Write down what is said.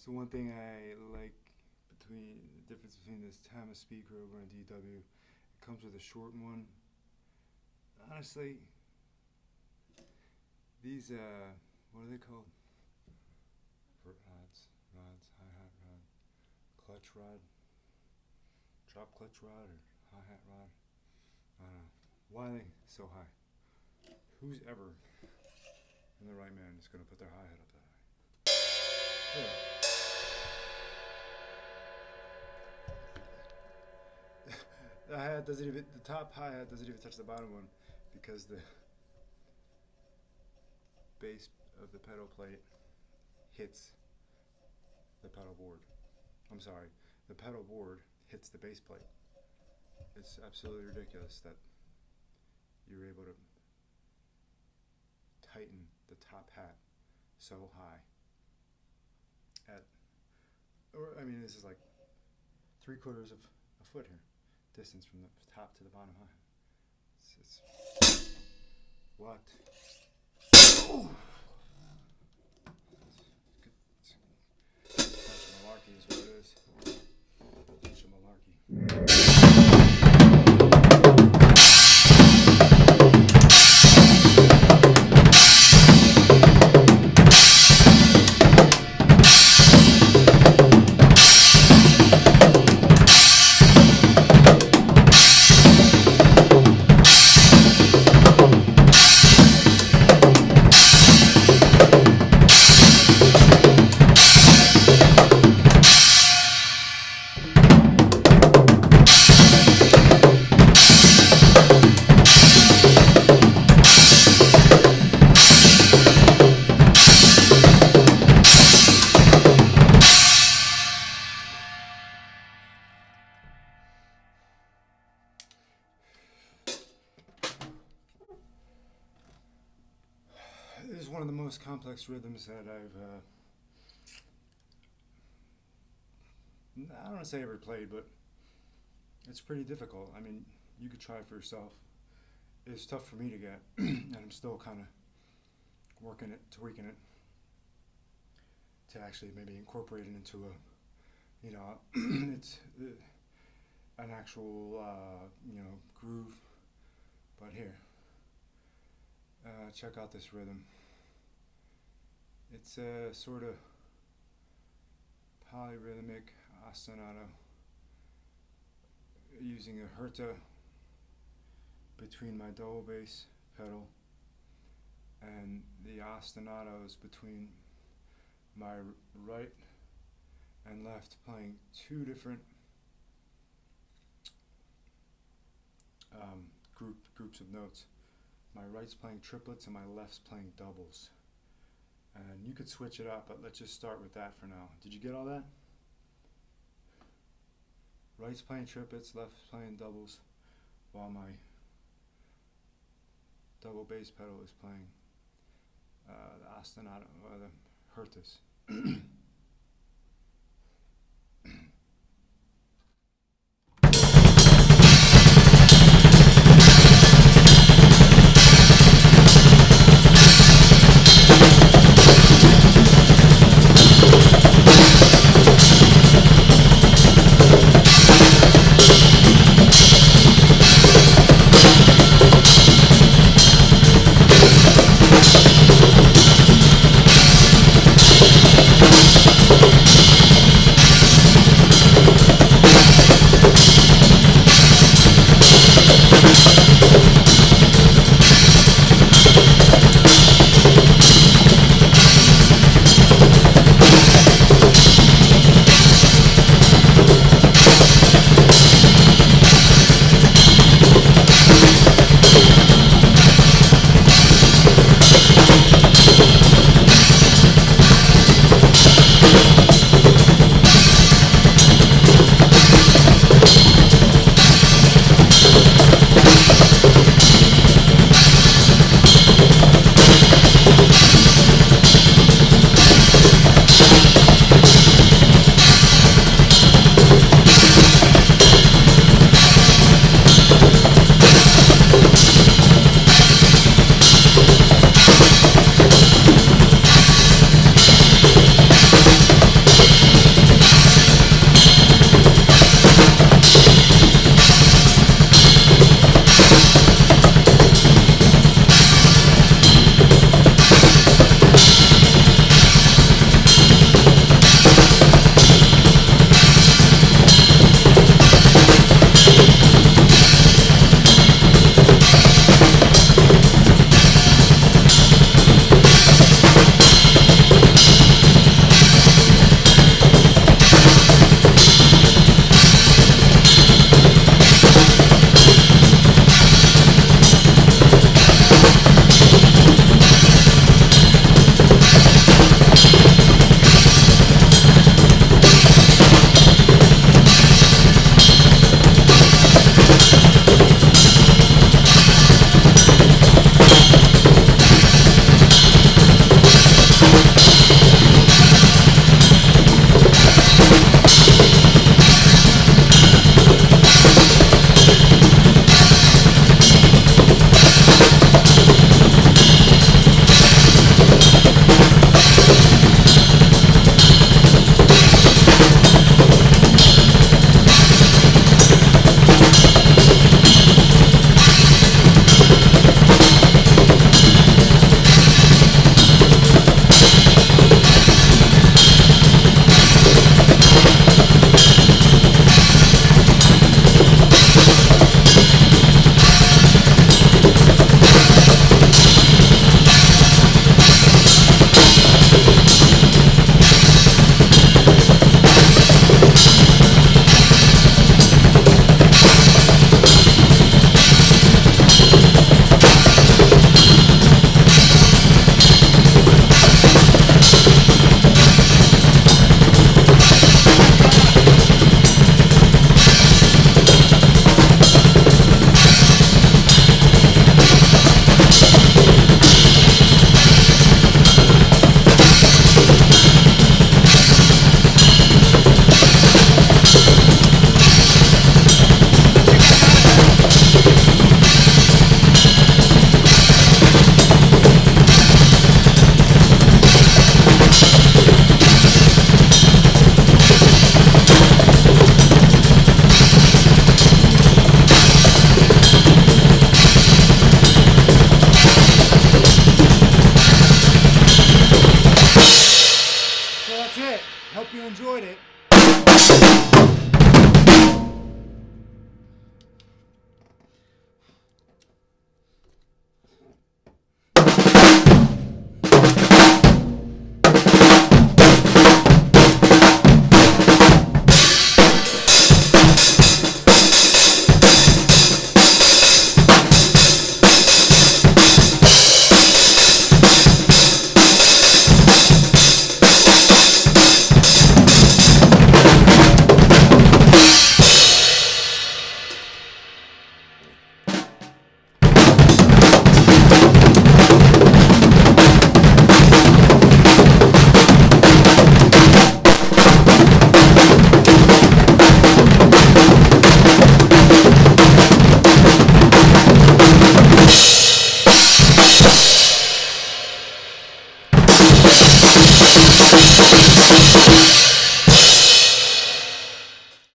So one thing I like between the difference between this Tama speaker over on DW, it comes with a short one. Honestly, these what are they called? Rods, hi-hat rod, clutch rod, drop clutch rod, or hi-hat rod. I don't know. Why are they so high? Who's ever in the right man is going to put their hi-hat up that high? The hi-hat doesn't even, the top hi-hat doesn't even touch the bottom one because the base of the pedal plate hits the pedal board. I'm sorry, the pedal board hits the base plate. It's absolutely ridiculous that you're able to tighten the top hat so high I mean, this is like 3/4 of a foot here, distance from the top to the bottom high. It's what? Oh! Bunch of malarkey is what it is. Bunch of malarkey. This is one of the most complex rhythms that I don't want to say ever played, but it's pretty difficult. I mean, you could try it for yourself. It's tough for me to get, and I'm still kind of working it, tweaking it, to actually maybe incorporate it into a, you know, it's an actual, you know, groove. But here, check out this rhythm. It's a sort of polyrhythmic ostinato using a herta between my double bass pedal and the ostinatos between my right and left, playing two different groups of notes. My right's playing triplets and my left's playing doubles. And you could switch it up, but let's just start with that for now. Did you get all that? Right's playing triplets, left's playing doubles, while my double bass pedal is playing the ostinato, or the hertas. hope you enjoyed it.